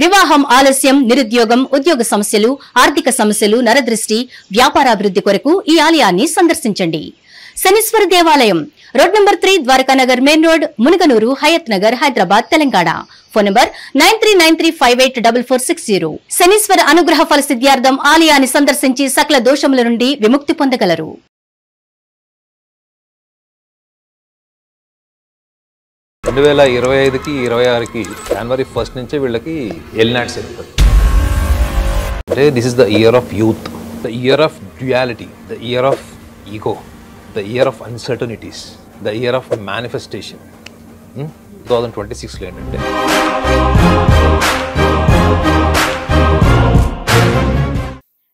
వివాహం ఆలస్యం, నిరుద్యోగం, ఉద్యోగ సమస్యలు, ఆర్థిక సమస్యలు, నరదృష్టి, వ్యాపారాభివృద్ధి కొరకు ఈ ఆలయాన్ని సందర్శించండి. శనీశ్వర దేవాలయం road number 3, Dwarakanagar main road, Munaganur, Hayathnagar, Hyderabad, Telangana. Phone number 9393584460. Shanishwara అనుగ్రహ ఫల సిద్ధ్యార్థం ఆలయాన్ని సందర్శించి సకల దోషముల నుండి విముక్తి పొందగలరు. 2025కి 26కి జనవరి 1 నుంచే వీళ్ళకి ఎల్నాట్స్ జరుగుతుంది. అంటే this is the year of youth, the year of duality, the year of ego, the year of uncertainties, the year of manifestation. 2026లో ఏంటంటే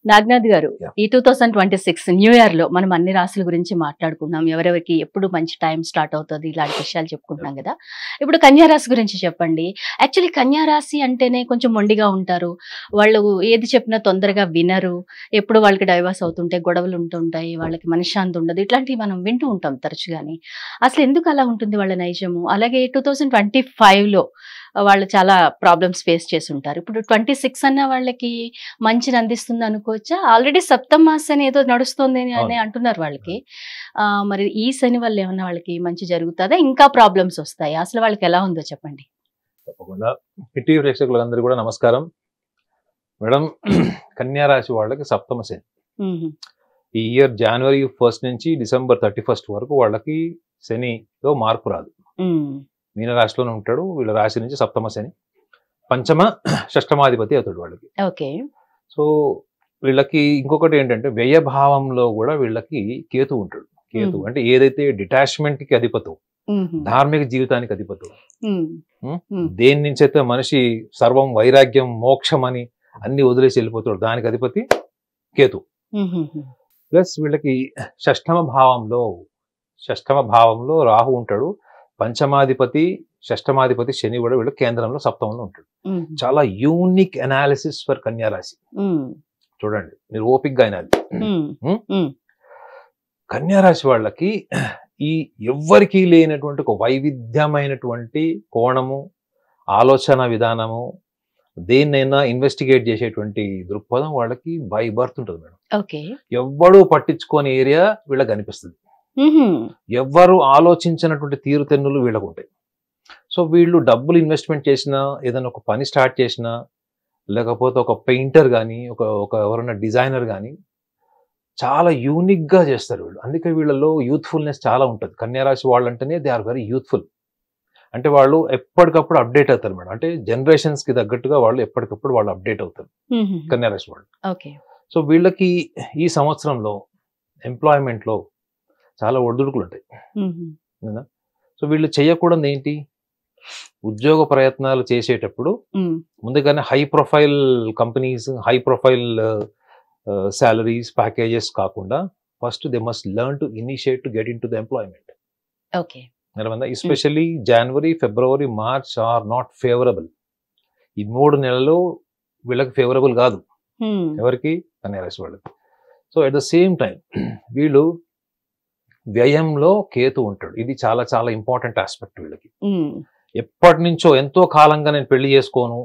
నాగనాథ్ గారు, ఈ 2026 న్యూ ఇయర్ లో మనం అన్ని రాశుల గురించి మాట్లాడుకున్నాం. ఎవరెవరికి ఎప్పుడు మంచి టైం స్టార్ట్ అవుతుంది, ఇలాంటి విషయాలు చెప్పుకుంటున్నాం కదా. ఇప్పుడు కన్యా రాశి గురించి చెప్పండి. యాక్చువల్లీ కన్యా రాశి అంటేనే కొంచెం మొండిగా ఉంటారు. వాళ్ళు ఏది చెప్పినా తొందరగా వినరు. ఎప్పుడు వాళ్ళకి డైవర్స్ అవుతుంటాయి, గొడవలు ఉంటుంటాయి, వాళ్ళకి మనశ్శాంతి ఉండదు. ఇట్లాంటివి మనం వింటూ ఉంటాం తరచుగాని. అసలు ఎందుకు అలా ఉంటుంది వాళ్ళ నైజము? అలాగే 2025లో వాళ్ళు చాలా ప్రాబ్లమ్స్ ఫేస్ చేసి ఉంటారు. ఇప్పుడు 26 అన్న వాళ్ళకి మంచిని అందిస్తుంది అనుకోవచ్చా? ఆల్రెడీ సప్తమాస అని ఏదో నడుస్తుంది అని అంటున్నారు వాళ్ళకి. మరి ఈ శని వల్ల ఏమన్నా వాళ్ళకి మంచి జరుగుతుందా, ఇంకా ప్రాబ్లమ్స్ వస్తాయి? అసలు వాళ్ళకి ఎలా ఉందో చెప్పండి. తప్పకుండా. హిట్ ప్రేక్షకులందరూ కూడా నమస్కారం. మేడం, కన్యా రాశి వాళ్ళకి సప్తమ శని ఈ ఇయర్ జనవరి 1 నుంచి డిసెంబర్ 31 వరకు వాళ్ళకి శనిలో మార్పు రాదు. మీన రాశిలోనే ఉంటాడు. వీళ్ళ రాశి నుంచి సప్తమ శని, పంచమ షష్టమాధిపతి అవుతాడు వాళ్ళకి. ఓకే. సో వీళ్ళకి ఇంకొకటి ఏంటంటే వ్యయభావంలో కూడా వీళ్ళకి కేతు ఉంటాడు. కేతు అంటే ఏదైతే డిటాచ్మెంట్ కి అధిపతు, ధార్మిక జీవితానికి అధిపతు, దేని నుంచి అయితే మనిషి సర్వం వైరాగ్యం మోక్షం అని అన్ని వదిలేసి వెళ్ళిపోతాడు, దానికి అధిపతి కేతు. ప్లస్ వీళ్ళకి షష్టమ భావంలో రాహు ఉంటాడు. పంచమాధిపతి షష్టమాధిపతి శని కూడా వీళ్ళు కేంద్రంలో సప్తమంలో ఉంటాడు. చాలా యూనిక్ అనాలిసిస్ ఫర్ కన్యా రాశి. చూడండి, మీరు ఓపిక్గా అయినది. కన్యా రాశి వాళ్ళకి ఈ ఎవ్వరికీ లేనటువంటి ఒక వైవిధ్యమైనటువంటి కోణము, ఆలోచన విధానము, దేన్నైనా ఇన్వెస్టిగేట్ చేసేటువంటి దృక్పథం వాళ్ళకి బై బర్త్ ఉంటుంది మేడం. ఎవ్వడూ పట్టించుకోని ఏరియా వీళ్ళకి కనిపిస్తుంది. ఎవ్వరు ఆలోచించినటువంటి తీరుతెన్నులు వీళ్ళకు ఉంటాయి. సో వీళ్ళు డబ్బులు ఇన్వెస్ట్మెంట్ చేసినా, ఏదైనా ఒక పని స్టార్ట్ చేసినా, లేకపోతే ఒక పెయింటర్ కానీ, ఒక ఎవరైనా డిజైనర్ కానీ చాలా యూనిక్ గా చేస్తారు వీళ్ళు. అందుకే వీళ్ళలో యూత్ఫుల్నెస్ చాలా ఉంటుంది. కన్యా రాశి వాళ్ళు అంటేనే దే ఆర్ వెరీ యూత్ఫుల్. అంటే వాళ్ళు ఎప్పటికప్పుడు అప్డేట్ అవుతారు మేడం. అంటే జనరేషన్స్ కి తగ్గట్టుగా వాళ్ళు ఎప్పటికప్పుడు వాళ్ళు అప్డేట్ అవుతారు కన్యా రాశి వాళ్ళు. సో వీళ్ళకి ఈ సంవత్సరంలో ఎంప్లాయ్మెంట్ లో చాలా ఒడిదుడుకులు ఉంటాయి. సో వీళ్ళు చేయకూడదు ఏంటి, ఉద్యోగ ప్రయత్నాలు చేసేటప్పుడు ముందుగానే high profile companies, high profile salaries, packages కాకుండా first they must learn to initiate to get in to the employment. Especially January, February, March are not favourable. ఈ 3 నెలలు వీళ్ళకి ఫేవరబుల్ కాదు. ఎవరికి? కన్యా రాశి వాళ్ళకి. So at the same time వీళ్ళు వ్యయంలో కేతు ఉంటాడు. ఇది చాలా చాలా ఇంపార్టెంట్ ఆస్పెక్ట్ వీళ్ళకి. ఎప్పటి నుంచో ఎంతో కాలంగా నేను పెళ్లి చేసుకోను,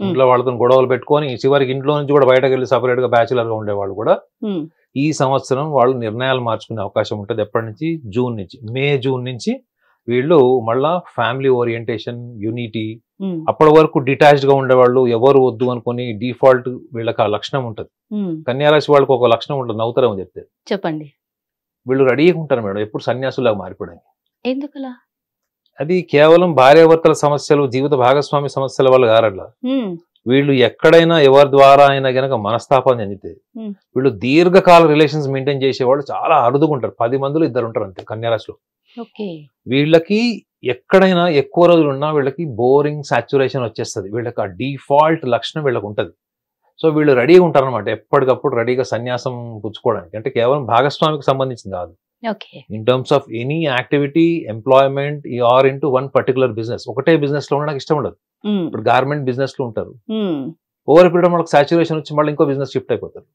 ఇంట్లో వాళ్ళతో గొడవలు పెట్టుకొని చివరికి ఇంట్లో నుంచి కూడా బయటకు వెళ్ళి సపరేట్ గా బ్యాచులర్ గా ఉండేవాళ్ళు కూడా ఈ సంవత్సరం వాళ్ళు నిర్ణయాలు మార్చుకునే అవకాశం ఉంటుంది. ఎప్పటి నుంచి? జూన్ నుంచి వీళ్ళు మళ్ళా ఫ్యామిలీ ఓరియంటేషన్, యూనిటీ. అప్పటి వరకు డిటాచ్డ్ గా ఉండేవాళ్ళు, ఎవరు వద్దు అనుకుని డిఫాల్ట్ వీళ్ళకి ఆ లక్షణం ఉంటుంది. కన్యా రాశి వాళ్ళకి ఒక లక్షణం ఉంటుంది, నవ్వుతారని చెప్తే. చెప్పండి. వీళ్ళు రెడీగా ఉంటారు మేడం ఎప్పుడు సన్యాసులాగా మారిపోవడానికి. ఎందుకలా? అది కేవలం భార్యాభర్తల సమస్యలు, జీవిత భాగస్వామి సమస్యల వల్ల కారట్లా. వీళ్ళు ఎక్కడైనా ఎవరి ద్వారా అయినా గనక మనస్తాపం చెందితే వీళ్ళు దీర్ఘకాల రిలేషన్స్ మెయింటైన్ చేసేవాళ్ళు చాలా అరుదుకుంటారు. 10 మందిలో 2 ఉంటారు అంతే కన్యా రాశిలో. వీళ్ళకి ఎక్కడైనా ఎక్కువ రోజులు ఉన్నా వీళ్ళకి బోరింగ్, సాచురేషన్ వచ్చేస్తుంది. వీళ్ళకి ఆ డిఫాల్ట్ లక్షణం వీళ్ళకి ఉంటుంది. సో వీళ్ళు రెడీగా ఉంటారు అనమాట, ఎప్పటికప్పుడు రెడీగా సన్యాసం పుచ్చుకోవడానికి. అంటే కేవలం భాగస్వామికి సంబంధించింది కాదు. In terms of any activity, employment, or into one particular business. ఒకటే బిజినెస్ లో ఉండడానికి ఇష్టం ఉండదు. ఇప్పుడు గార్మెంట్ బిజినెస్ లో ఉంటారు, ఓవర్ పీరియడ్ వాళ్ళకి సాచురేషన్ వచ్చి మళ్ళీ ఇంకో బిజినెస్ షిఫ్ట్ అయిపోతారు.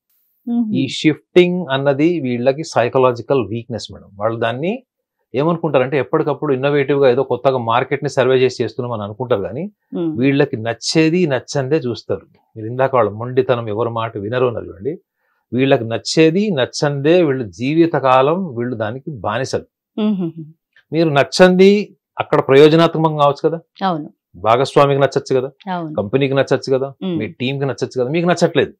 ఈ షిఫ్టింగ్ అన్నది వీళ్ళకి సైకలాజికల్ వీక్నెస్ మేడం. వాళ్ళు దాన్ని ఏమనుకుంటారంటే ఎప్పటికప్పుడు ఇన్నోవేటివ్ గా ఏదో కొత్తగా మార్కెట్ ని సర్వే చేసి చేస్తున్నాం అని అనుకుంటారు, కానీ వీళ్ళకి నచ్చేది నచ్చందే చూస్తారు. మీరు ఇందాక వాళ్ళ మొండితనం ఎవరి మాట వినరు అన్నది చూడండి. వీళ్ళకి నచ్చేది నచ్చందే వీళ్ళు జీవితకాలం వీళ్ళు దానికి బానిసలు. మీరు నచ్చంది అక్కడ ప్రయోజనాత్మకం కావచ్చు కదా, అవును, భాగస్వామికి నచ్చచ్చు కదా, అవును, కంపెనీకి నచ్చచ్చు కదా, మీ టీం కి నచ్చచ్చు కదా, మీకు నచ్చట్లేదు.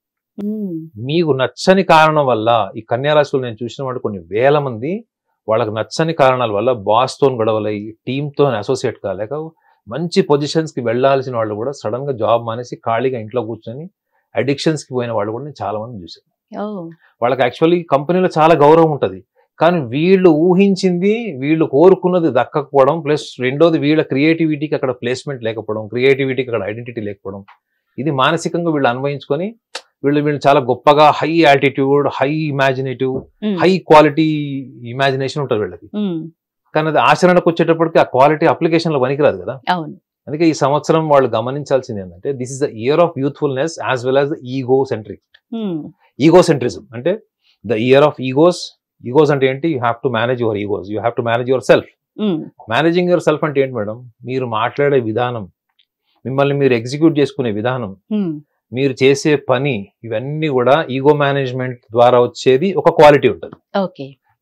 మీకు నచ్చని కారణం వల్ల ఈ కన్యా రాశిలో నేను చూసిన వాడు కొన్ని వేల మంది వాళ్ళకి నచ్చని కారణాల వల్ల బాస్ తో గొడవలై టీంతో అసోసియేట్ కాలేక మంచి పొజిషన్స్ కి వెళ్లాల్సిన వాళ్ళు కూడా సడన్ గా జాబ్ మానేసి ఖాళీగా ఇంట్లో కూర్చొని అడిక్షన్స్ కి పోయిన వాళ్ళు కూడా నేను చాలా మంది చూసాను. వాళ్ళకి యాక్చువల్లీ కంపెనీలో చాలా గౌరవం ఉంటది, కానీ వీళ్ళు ఊహించింది వీళ్ళు కోరుకున్నది దక్కకపోవడం, ప్లస్ రెండోది వీళ్ళ క్రియేటివిటీకి అక్కడ ప్లేస్మెంట్ లేకపోవడం, క్రియేటివిటీకి అక్కడ ఐడెంటిటీ లేకపోవడం, ఇది మానసికంగా వీళ్ళు అన్వయించుకొని వీళ్ళు చాలా గొప్పగా high attitude, high imaginative, high quality imagination ఉంటుంది వీళ్ళకి. కానీ అది ఆచరణకు వచ్చేటప్పటికి ఆ క్వాలిటీ అప్లికేషన్ లో పనికిరాదు కదా. అందుకే ఈ సంవత్సరం వాళ్ళు గమనించాల్సింది ఏంటంటే this is the year of youthfulness as well as the egocentrism. అంటే ద ఇయర్ ఆఫ్ ఈగోస్ అంటే ఏంటి? You have to manage your egos, you have to manage your self. Managing your self అంటే ఏంటి మేడం? మీరు మాట్లాడే విధానం, మిమ్మల్ని మీరు ఎగ్జిక్యూట్ చేసుకునే విధానం, మీరు చేసే పని, ఇవన్నీ కూడా ఈగో మేనేజ్మెంట్ ద్వారా వచ్చేది ఒక క్వాలిటీ ఉంటుంది.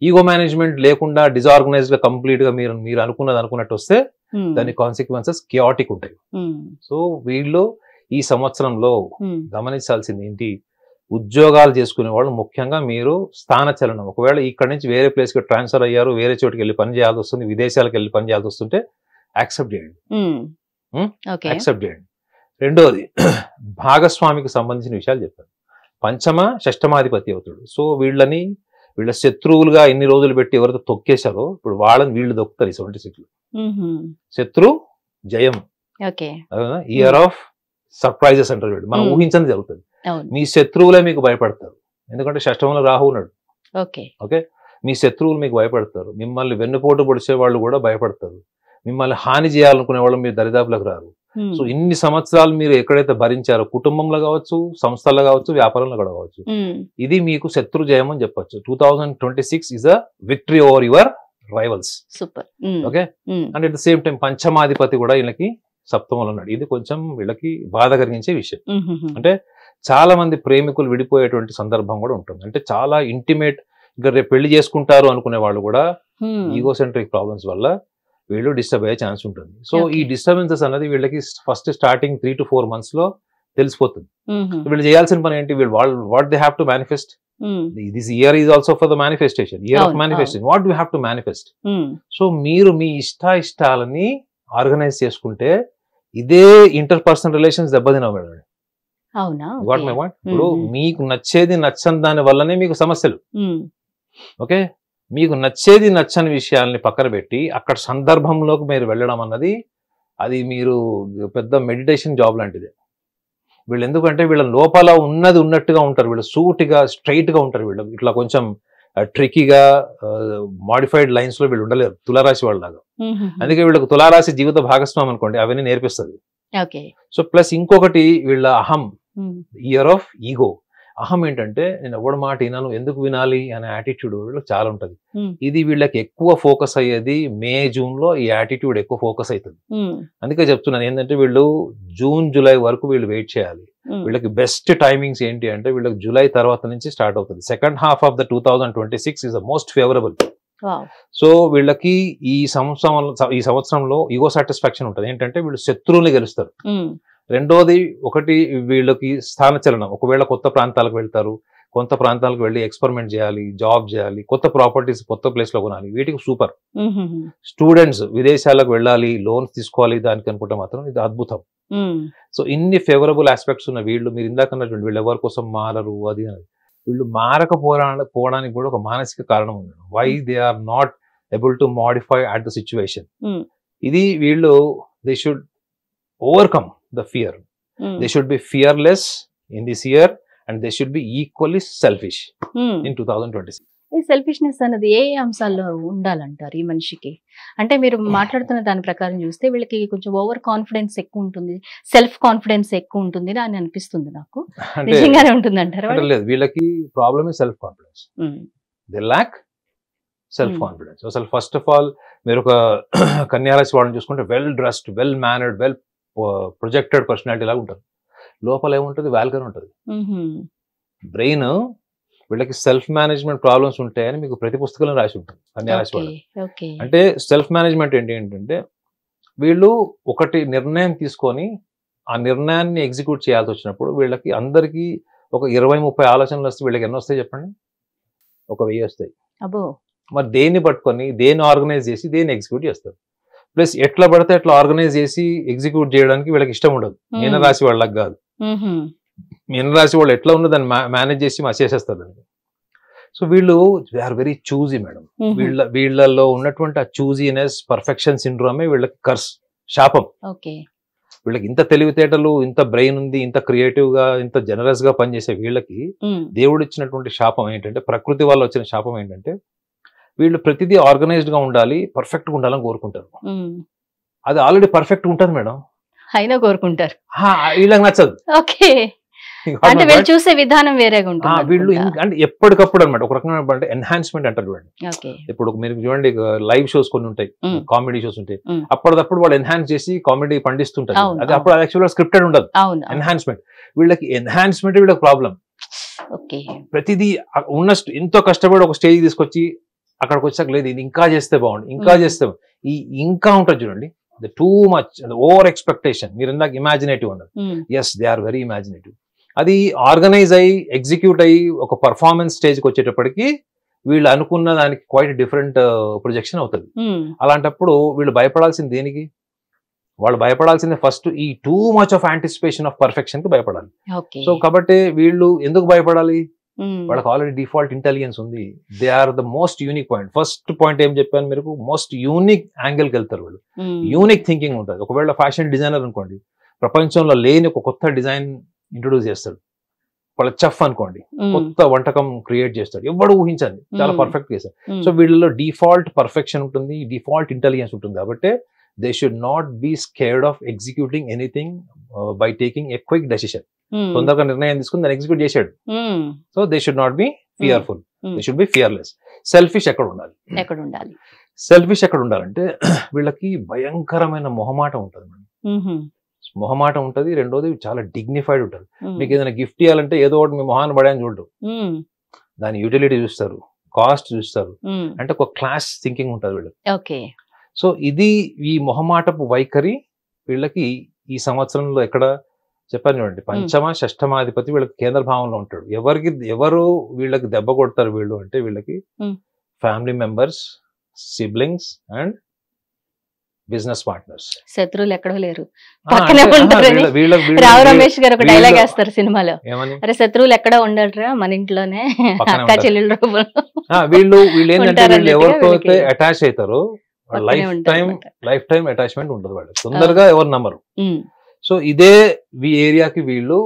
ఈగో మేనేజ్మెంట్ లేకుండా డిజార్గనైజ్డ్ గా కంప్లీట్ గా మీరు అనుకున్నట్టు వస్తే దాని కాన్సిక్వెన్సెస్ కియాటిక్ ఉంటాయి. సో వీళ్ళు ఈ సంవత్సరంలో గమనించాల్సింది ఏంటి? ఉద్యోగాలు చేసుకునే వాళ్ళు ముఖ్యంగా మీరు స్థానచలనం, ఒకవేళ ఇక్కడ నుంచి వేరే ప్లేస్ కి ట్రాన్స్ఫర్ అయ్యారు, వేరే చోటుకి వెళ్ళి పని చేయాల్సి వస్తుంది, విదేశాలకు వెళ్ళి పని చేయాల్సి వస్తుంటే యాక్సెప్ట్ చేయండి. యాక్సెప్ట్ చేయండి. రెండోది భాగస్వామికి సంబంధించిన విషయాలు చెప్పారు. పంచమ షష్టమాధిపతి అవుతాడు. సో వీళ్ళ శత్రువులుగా ఎన్ని రోజులు పెట్టి ఎవరైతే తొక్కేశారో ఇప్పుడు వాళ్ళని వీళ్ళు దొక్కుతారు. ఈ 76 శత్రు జయం, ఇయర్ ఆఫ్ సర్ప్రైజెస్ అంటారు వీళ్ళు. మనం ఊహించని జరుగుతుంది. మీ శత్రువులే మీకు భయపడతారు, ఎందుకంటే షష్టమంలో రాహు ఉన్నాడు. ఓకే, మీ శత్రువులు మీకు భయపడతారు, మిమ్మల్ని వెన్నుపోటు పొడిచే వాళ్ళు కూడా భయపడతారు, మిమ్మల్ని హాని చేయాలనుకునే వాళ్ళు మీరు దరిదాపులకు రారు. సో ఇన్ని సంవత్సరాలు మీరు ఎక్కడైతే భరించారో, కుటుంబంలో కావచ్చు, సంస్థల్లో కావచ్చు, వ్యాపారంలో కూడా కావచ్చు, ఇది మీకు శత్రు జయం అని చెప్పొచ్చు. 2026 is a victory over your rivals. Okay, and at the same time పంచమాధిపతి కూడా వీళ్ళకి సప్తమంలో ఉన్నాడు. ఇది కొంచెం వీళ్ళకి బాధ కలిగించే విషయం. అంటే చాలా మంది ప్రేమికులు విడిపోయేటువంటి సందర్భం కూడా ఉంటుంది. అంటే చాలా ఇంటిమేట్, ఇంకా రేపు పెళ్లి చేసుకుంటారు అనుకునే వాళ్ళు కూడా ఈగోసెంట్రిక్ ప్రాబ్లమ్స్ వల్ల వీళ్ళు డిస్టర్బ్ అయ్యే ఛాన్స్ ఉంటుంది. సో ఈ డిస్టర్బెన్సెస్ అనేది వీళ్ళకి ఫస్ట్ స్టార్టింగ్ 3 to 4 months లో తెలిసిపోతుంది. వీళ్ళు చేయాల్సిన పని ఏంటి? వీళ్ళు what they have to manifest. This year is also for the manifestation, year of manifestation. What do have to manifest? So మీరు మీ ఇష్టాలని ఆర్గనైజ్ చేసుకుంటే ఇదే ఇంటర్ పర్సనల్ రిలేషన్స్ దెబ్బతినవు మేడం. What my what? ఇప్పుడు మీకు నచ్చేది నచ్చని దాని వల్లనే మీకు సమస్యలు. ఓకే, మీకు నచ్చేది నచ్చని విషయాల్ని పక్కన పెట్టి అక్కడ సందర్భంలోకి మీరు వెళ్ళడం అన్నది అది మీరు పెద్ద మెడిటేషన్ జాబ్ లాంటిది. వీళ్ళు ఎందుకంటే వీళ్ళ లోపల ఉన్నది ఉన్నట్టుగా ఉంటారు, వీళ్ళు సూటిగా స్ట్రైట్ గా ఉంటారు, వీళ్ళు ఇట్లా కొంచెం ట్రికీగా మాడిఫైడ్ లైన్స్ లో వీళ్ళు ఉండలేరు తులారాశి వాళ్ళలాగా. అందుకే వీళ్ళకి తులారాశి జీవిత భాగస్వామి అనుకోండి, అవన్నీ నేర్పిస్తుంది. సో ప్లస్ ఇంకొకటి వీళ్ళ అహం, ఇయర్ ఆఫ్ ఈగో. అహం ఏంటంటే నేను ఎవరి మాట వినాను, ఎందుకు వినాలి అనే యాటిట్యూడ్ వీళ్ళకి చాలా ఉంటుంది. ఇది వీళ్ళకి ఎక్కువ ఫోకస్ అయ్యేది మే జూన్ లో. ఈ యాటిట్యూడ్ ఎక్కువ ఫోకస్ అవుతుంది. అందుకే చెప్తున్నాను ఏంటంటే వీళ్ళు జూన్ జూలై వరకు వీళ్ళు వెయిట్ చేయాలి. వీళ్ళకి బెస్ట్ టైమింగ్స్ ఏంటి అంటే వీళ్ళకి జూలై తర్వాత నుంచి స్టార్ట్ అవుతుంది. Second half of the 2026 is the most favourable. So వీళ్ళకి ఈ సంవత్సరంలో ఈగో సాటిస్ఫాక్షన్ ఉంటుంది. ఏంటంటే వీళ్ళు శత్రువుని గెలుస్తారు. రెండోది ఒకటి వీళ్ళకి స్థానచలనం, ఒకవేళ కొత్త ప్రాంతాలకు వెళ్తారు, కొత్త ప్రాంతాలకు వెళ్ళి ఎక్స్పెరిమెంట్ చేయాలి, జాబ్ చేయాలి, కొత్త ప్రాపర్టీస్ కొత్త ప్లేస్ లో కొనాలి, వీటికి సూపర్. స్టూడెంట్స్ విదేశాలకు వెళ్ళాలి, లోన్స్ తీసుకోవాలి, దానికి అనుకుంటే మాత్రం ఇది అద్భుతం. సో ఇన్ని ఫేవరబుల్ ఆస్పెక్ట్స్ ఉన్న వీళ్ళు, మీరు ఇందాక అన్నటువంటి వీళ్ళు ఎవరి కోసం మారరు అది అని, వీళ్ళు మారకపోవడానికి కూడా ఒక మానసిక కారణం ఉంది. Why they are not able to modify at the situation. ఇది వీళ్ళు they should overcome the fear. They should be fearless in this year and they should be equally selfish in 2026. ఈ సెల్ఫిష్నెస్ అనేది ఏ అంశాల్లో ఉండాలంటారు ఈ మనిషికి? అంటే మీరు మాట్లాడుతున్న దాని ప్రకారం చూస్తే వీళ్ళకి కొంచెం ఓవర్ కాన్ఫిడెన్స్ ఎక్కువ ఉంటుంది, సెల్ఫ్ కాన్ఫిడెన్స్ ఎక్కువ ఉంటుంది అని అనిపిస్తుంది నాకు. నిజంగానే ఉంటుంది అంటారా? లేదు, వీళ్ళకి problem self confidence. They lakh self confidence. అసలు ఫస్ట్ ఆఫ్ ఆల్ మీరు ఒక కన్యా రాశి వాళ్ళని చూసుకుంటే well dressed, well mannered, well projected personality లాగా ఉంటారు. లోపల ఏముంటుంది, వాల్గర్ ఉంటుంది. బ్రెయిన్ వీళ్ళకి సెల్ఫ్ మేనేజ్మెంట్ ప్రాబ్లమ్స్ ఉంటాయని మీకు ప్రతి పుస్తకంలో రాసి ఉంటుంది కన్యా రాశి వాళ్ళకి. అంటే సెల్ఫ్ మేనేజ్మెంట్ ఏంటంటే వీళ్ళు ఒకటి నిర్ణయం తీసుకొని ఆ నిర్ణయాన్ని ఎగ్జిక్యూట్ చేయాల్సి వచ్చినప్పుడు వీళ్ళకి అందరికీ ఒక 20-30 ఆలోచనలు వస్తే వీళ్ళకి ఎన్ని వస్తాయి చెప్పండి? ఒక 1000 వస్తాయి. మరి దేన్ని పట్టుకొని దేన్ని ఆర్గనైజ్ చేసి దేన్ని ఎగ్జిక్యూట్ చేస్తారు. ప్లస్ ఎట్లా పడితే అట్లా ఆర్గనైజ్ చేసి ఎగ్జిక్యూట్ చేయడానికి వీళ్ళకి ఇష్టం ఉండదు. మీనరాశి వాళ్ళకి కాదు. మీనరాశి వాళ్ళు ఎట్లా ఉన్నదో దాన్ని మేనేజ్ చేసి చేసేస్తారు దాన్ని. సో వీళ్ళు they are very choosy madam. వీళ్ళలో ఉన్నటువంటి ఆ చూజీనెస్, పర్ఫెక్షన్ సిండ్రోమే వీళ్ళకి కర్స్, శాపం. వీళ్ళకి ఇంత తెలివితేటలు, ఇంత బ్రెయిన్ ఉంది, ఇంత క్రియేటివ్ గా, ఇంత జనరస్ గా పనిచేసే వీళ్ళకి దేవుడు ఇచ్చినటువంటి శాపం ఏంటంటే, ప్రకృతి వల్ల వచ్చిన శాపం ఏంటంటే వీళ్ళు ప్రతిదీ ఆర్గనైజ్డ్ గా ఉండాలి, పర్ఫెక్ట్ గా ఉండాలని కోరుకుంటారు. అది ఆల్రెడీ పర్ఫెక్ట్ ఉంటుంది మేడం, అయినా కోరుకుంటారు. వీళ్ళకి నచ్చదు. అంటే వీళ్ళు చూసే విధానం వేరేగా ఉంటుంది. వీళ్ళు అంటే ఎప్పటికప్పుడు అనమాట ఒక రకమైన అంటే ఎన్హాన్స్మెంట్ అంటారు చూడండి. ఇప్పుడు మీరు చూడండి లైవ్ షోస్ కొన్ని ఉంటాయి, కామెడీ షోస్ ఉంటాయి, అప్పటిదప్పుడు వాళ్ళు ఎన్హాన్స్ చేసి కామెడీ పండిస్తుంటారు. అది అప్పుడు యాక్చువల్గా స్క్రిప్టెడ్ ఉండదు, ఎన్హాన్స్మెంట్. వీళ్ళకి ఎన్హాన్స్మెంట్ వీళ్ళకి ప్రాబ్లం. ప్రతిదీ ఉన్నట్టు ఎంతో కష్టపడి ఒక స్టేజ్ తీసుకొచ్చి అక్కడికి వచ్చాక లేదు ఇది ఇంకా చేస్తే బాగుంది, ఇంకా చేస్తే ఈ ఇంకా ఉంటుంది చూడండి, టూ మచ్ ఓవర్ ఎక్స్పెక్టేషన్. మీరు ఇందాక ఇమాజినేటివ్ అన్నారు. Yes, they are very imaginative. అది ఆర్గనైజ్ అయ్యి ఎగ్జిక్యూట్ అయ్యి ఒక పర్ఫార్మెన్స్ స్టేజ్కి వచ్చేటప్పటికి వీళ్ళు అనుకున్న దానికి క్వైట్ డిఫరెంట్ ప్రొజెక్షన్ అవుతుంది. అలాంటప్పుడు వీళ్ళు భయపడాల్సింది దేనికి? వాళ్ళు భయపడాల్సింది ఫస్ట్ ఈ too much of anticipation of perfection కి భయపడాలి. సో కాబట్టి వీళ్ళు ఎందుకు భయపడాలి? వాళ్ళకి ఆల్రెడీ డిఫాల్ట్ ఇంటెలిజెన్స్ ఉంది. They are the most unique point. First point ఏం చెప్పాను మీరు, మోస్ట్ యూనిక్ యాంగిల్కి వెళ్తారు వాళ్ళు. యూనిక్ థింకింగ్ ఉంటుంది. ఒకవేళ ఫ్యాషన్ డిజైనర్ అనుకోండి, ప్రపంచంలో లేని ఒక కొత్త డిజైన్ ఇంట్రొడ్యూస్ చేస్తాడు. వాళ్ళ చెఫ్ అనుకోండి, కొత్త వంటకం క్రియేట్ చేస్తాడు, ఎవడు ఊహించండి, చాలా పర్ఫెక్ట్ చేస్తారు. సో వీళ్ళలో డిఫాల్ట్ పర్ఫెక్షన్ ఉంటుంది, డిఫాల్ట్ ఇంటెలిజెన్స్ ఉంటుంది. కాబట్టి they should not be scared of executing anything by taking a quick decision. తొందరగా నిర్ణయం తీసుకుని దాన్ని ఎగ్జిక్యూట్ చేశాడు. So they should not be fearful, they should be fearless. Selfish ఎక్కడ ఉండాలి? సెల్ఫిష్ ఎక్కడ ఉండాలంటే వీళ్ళకి భయంకరమైన మొహమాటం ఉంటుంది. మొహమాటం ఉంటుంది. రెండోది చాలా డిగ్నిఫైడ్ ఉంటుంది. మీకు ఏదైనా గిఫ్ట్ ఇవ్వాలంటే ఏదో ఒకటి మీ మొహాన్ని పడాయని చూడరు, దాని యూటిలిటీ చూస్తారు, కాస్ట్ చూస్తారు. అంటే ఒక క్లాస్ థింకింగ్ ఉంటుంది వీళ్ళకి. సో ఇది ఈ మొహమాటపు వైఖరి వీళ్ళకి ఈ సంవత్సరంలో ఎక్కడ చెప్పాను చూడండి, పంచమ షష్టమాధిపతి వీళ్ళకి కేంద్ర భావంలో ఉంటాడు. ఎవరు వీళ్ళకి దెబ్బ కొడతారు వీళ్ళు అంటే వీళ్ళకి family members, siblings and business partners. శత్రువులు ఎక్కడో లేరు, పక్కనే ఉంటారని రావు రమేష్ గారు ఒక డైలాగ్ వేస్తారు సినిమాలో, అరే శత్రువులు ఎక్కడ ఉండరా మన ఇంట్లోనే అక్క చెల్లెళ్ళు. వీళ్ళు ఏంటంటే వీళ్ళు ఎవరితో అయితే అటాచ్ అవుతారో లైఫ్ టైం అటాచ్మెంట్ ఉంటుంది వాళ్ళకి, తొందరగా ఎవరు నమ్మరు. సో ఇదే ఏరియాకి వీళ్ళు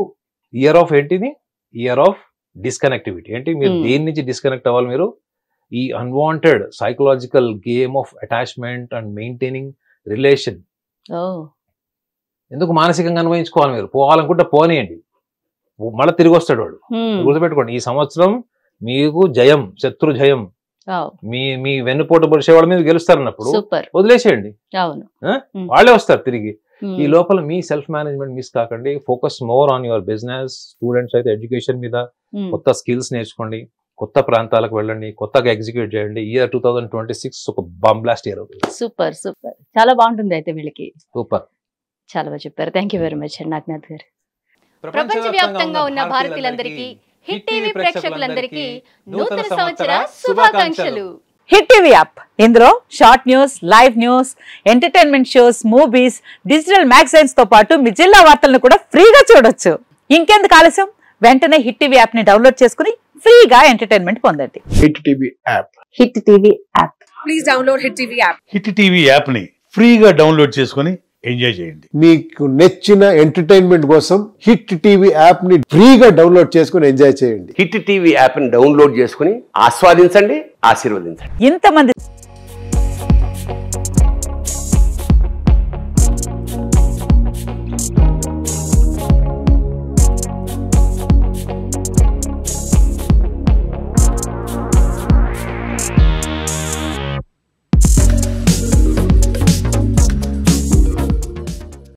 ఇయర్ ఆఫ్ ఏంటిది, ఇయర్ ఆఫ్ డిస్కనెక్టివిటీ. ఏంటి, మీరు దేని నుంచి డిస్కనెక్ట్ అవ్వాలి? మీరు ఈ unwanted psychological game of attachment and maintaining relation ఎందుకు మానసికంగా అన్వయించుకోవాలి? మీరు పోవాలనుకుంటే పోనీయండి, మళ్ళీ తిరిగి వస్తాడు వాడు. గుర్తుపెట్టుకోండి, ఈ సంవత్సరం మీకు జయం, శత్రు జయం. మీ వెన్నుపోటు పొడిచే వాళ్ళ మీద గెలుస్తారన్నప్పుడు వదిలేసేయండి, వాళ్ళే వస్తారు తిరిగి. ఈ లోపల మీ సెల్ఫ్ మేనేజ్మెంట్ మిస్ కాకండి. Focus more on your business. Students అయితే ఎడ్యుకేషన్ మీద కొత్త స్కిల్స్ నేర్చుకోండి, కొత్త ప్రాంతాలకు వెళ్ళండి, కొత్తగా ఎగ్జిక్యూట్ చేయండి. ఇయర్ 2026 ఒక బాంబ్ బ్లాస్ట్ ఇయర్ అవుతుంది. సూపర్ సూపర్, చాలా బాగుంటుంది అయితే వీళ్ళకి. సూపర్, చాలా బాగా చెప్పారు. Thank you very much Naganath గారు. ప్రపంచవ్యాప్తంగా ఉన్న భారతీయులందరికీ, హిట్ టీవీ ప్రేక్షకులందరికీ నూతన సంవత్సర శుభాకాంక్షలు. హిట్ టీవీ యాప్, ఇందులో short news, live news, entertainment shows, movies, digital magazines తో పాటు మీ జిల్లా వార్తలను కూడా ఫ్రీగా చూడొచ్చు. ఇంకెందుకు ఆలస్యం, వెంటనే హిట్ టీవీ యాప్ ని డౌన్లోడ్ చేసుకుని ఫ్రీగా ఎంటర్టైన్మెంట్ పొందండి. Hit TV app, hit TV app, please download hit TV app. Hit TV app ని ఫ్రీగా డౌన్లోడ్ చేసుకుని ఎంజాయ్ చేయండి. మీకు నచ్చిన ఎంటర్టైన్మెంట్ కోసం హిట్ టీవీ యాప్ ని ఫ్రీగా డౌన్లోడ్ చేసుకుని ఎంజాయ్ చేయండి. హిట్ టీవీ యాప్ ని డౌన్లోడ్ చేసుకుని ఆస్వాదించండి, ఆశీర్వదించండి. ఇంతమంది